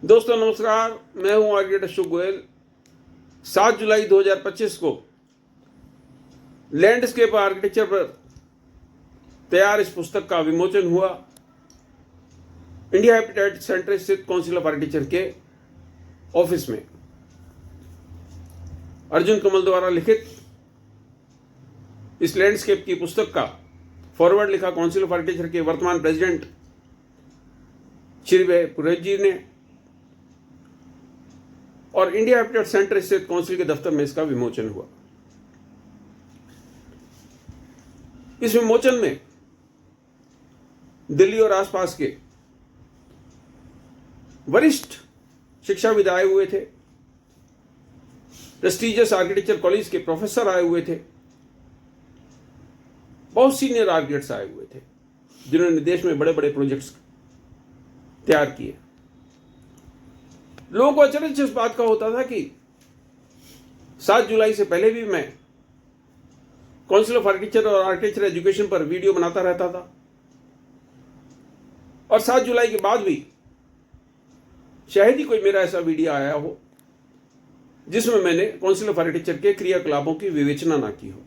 दोस्तों नमस्कार, मैं हूं आर्किटेक्ट अशोक गोयल। 7 जुलाई 2025 को लैंडस्केप आर्किटेक्चर पर तैयार इस पुस्तक का विमोचन हुआ इंडिया हैबिटेट सेंटर स्थित काउंसिल ऑफ आर्किटेक्चर के ऑफिस में। अर्जुन कमल द्वारा लिखित इस लैंडस्केप की पुस्तक का फॉरवर्ड लिखा काउंसिल ऑफ आर्किटेक्चर के वर्तमान प्रेसिडेंट श्री अभय पुरोहित जी ने, और इंडिया हैबिटेट सेंटर स्थित काउंसिल के दफ्तर में इसका विमोचन हुआ। इस विमोचन में दिल्ली और आसपास के वरिष्ठ शिक्षाविद आए हुए थे, प्रेस्टीजियस आर्किटेक्चर कॉलेज के प्रोफेसर आए हुए थे, बहुत सीनियर आर्किटेक्ट्स आए हुए थे जिन्होंने देश में बड़े बड़े प्रोजेक्ट्स तैयार किए। लोगों को अचरज इस बात का होता था कि 7 जुलाई से पहले भी मैं काउंसिल ऑफ आर्किटेक्चर और आर्किटेक्चर एजुकेशन पर वीडियो बनाता रहता था, और 7 जुलाई के बाद भी शायद ही कोई मेरा ऐसा वीडियो आया हो जिसमें मैंने काउंसिल ऑफ आर्किटेक्चर के क्रियाकलापों की विवेचना ना की हो।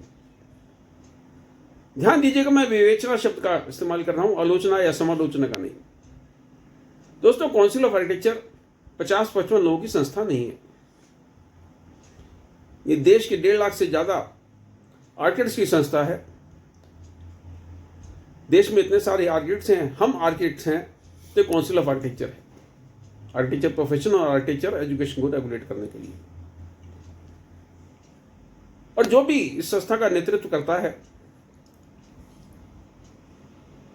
ध्यान दीजिएगा, मैं विवेचना शब्द का इस्तेमाल कर रहा हूं, आलोचना या समालोचना का नहीं। दोस्तों, काउंसिल ऑफ आर्किटेक्चर 50-55 लोगों की संस्था नहीं है। ये देश के 1.5 लाख से ज्यादा आर्किटेक्ट्स की संस्था है। देश में इतने सारे आर्किटेक्ट्स हैं, हम आर्किटेक्ट्स हैं, तो काउंसिल ऑफ आर्किटेक्चर है, आर्किटेक्चर प्रोफेशन और आर्किटेक्चर एजुकेशन को रेगुलेट करने के लिए। और जो भी इस संस्था का नेतृत्व करता है,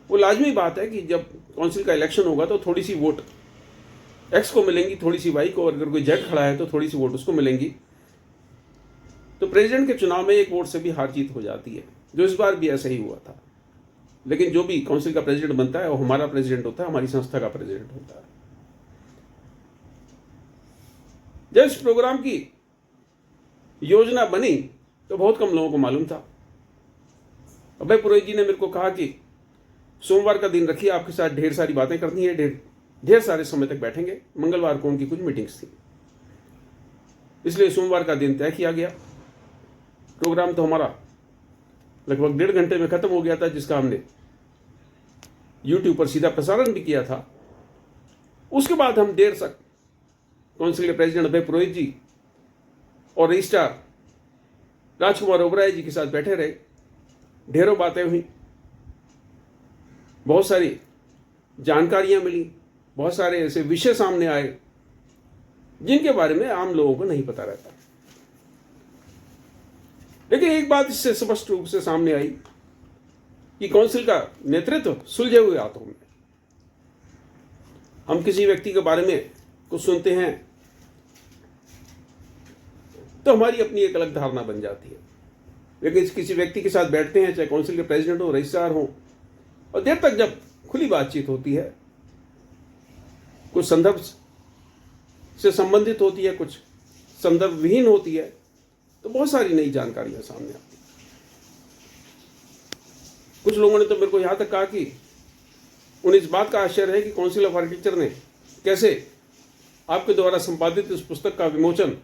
वो लाजमी बात है कि जब काउंसिल का इलेक्शन होगा तो थोड़ी सी वोट एक्स को मिलेंगी, थोड़ी सी वाई को, और अगर कोई जेड खड़ा है तो थोड़ी सी वोट उसको मिलेंगी। तो प्रेसिडेंट के चुनाव में एक वोट से भी हार जीत हो जाती है, जो इस बार भी ऐसा ही हुआ था। लेकिन जो भी काउंसिल का प्रेसिडेंट बनता है वो हमारा प्रेसिडेंट होता है, हमारी संस्था का प्रेसिडेंट होता है। जब इस प्रोग्राम की योजना बनी तो बहुत कम लोगों को मालूम था। अभय पुरोहित जी ने मेरे को कहा कि सोमवार का दिन रखिए, आपके साथ ढेर सारी बातें करनी है, ढेर सारे समय तक बैठेंगे। मंगलवार को उनकी कुछ मीटिंग्स थी, इसलिए सोमवार का दिन तय किया गया। प्रोग्राम तो हमारा लगभग 1.5 घंटे में खत्म हो गया था, जिसका हमने YouTube पर सीधा प्रसारण भी किया था। उसके बाद हम देर तक काउंसिल के प्रेसिडेंट अभय पुरोहित जी और रजिस्ट्रार राजकुमार ओबराय जी के साथ बैठे रहे। ढेरों बातें हुई, बहुत सारी जानकारियां मिली, बहुत सारे ऐसे विषय सामने आए जिनके बारे में आम लोगों को नहीं पता रहता। लेकिन एक बात इससे स्पष्ट रूप से सामने आई कि काउंसिल का नेतृत्व सुलझे हुए हाथों में। हम किसी व्यक्ति के बारे में कुछ सुनते हैं तो हमारी अपनी एक अलग धारणा बन जाती है, लेकिन किसी व्यक्ति के साथ बैठते हैं, चाहे काउंसिल के प्रेसिडेंट हो, रजिस्ट्रार हो, और देर तक जब खुली बातचीत होती है, कुछ संदर्भ से संबंधित होती है, कुछ संदर्भ विहीन होती है, तो बहुत सारी नई जानकारियां सामने आती हैं। कुछ लोगों ने तो मेरे को यहां तक कहा कि उन्हें इस बात का आश्चर्य है कि काउंसिल ऑफ आर्किटेक्चर ने कैसे आपके द्वारा संपादित इस पुस्तक का विमोचन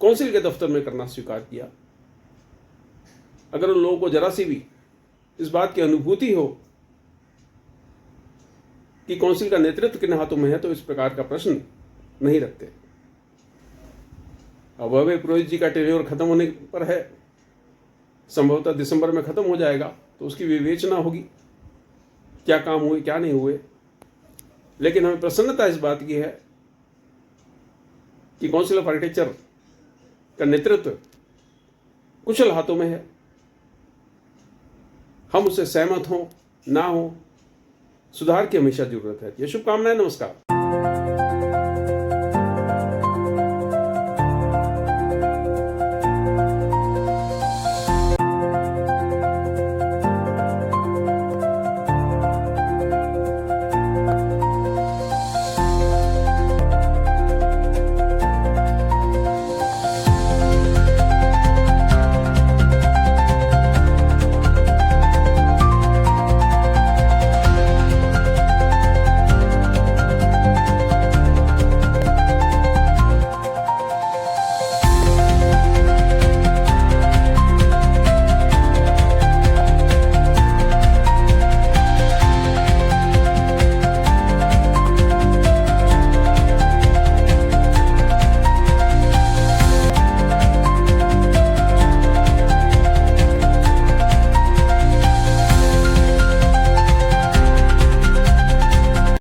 काउंसिल के दफ्तर में करना स्वीकार किया। अगर उन लोगों को जरा सी भी इस बात की अनुभूति हो कि काउंसिल का नेतृत्व किन हाथों में है, तो इस प्रकार का प्रश्न नहीं रखते। अब अभय पुरोहित जी का टेन्योर खत्म होने पर है, संभवतः दिसंबर में खत्म हो जाएगा, तो उसकी विवेचना होगी, क्या काम हुए क्या नहीं हुए। लेकिन हमें प्रसन्नता इस बात की है कि काउंसिल ऑफ आर्किटेक्चर का नेतृत्व कुशल हाथों में है। हम उससे सहमत हों ना हो, सुधार की हमेशा जरूरत है। ये शुभकामनाएं। नमस्कार।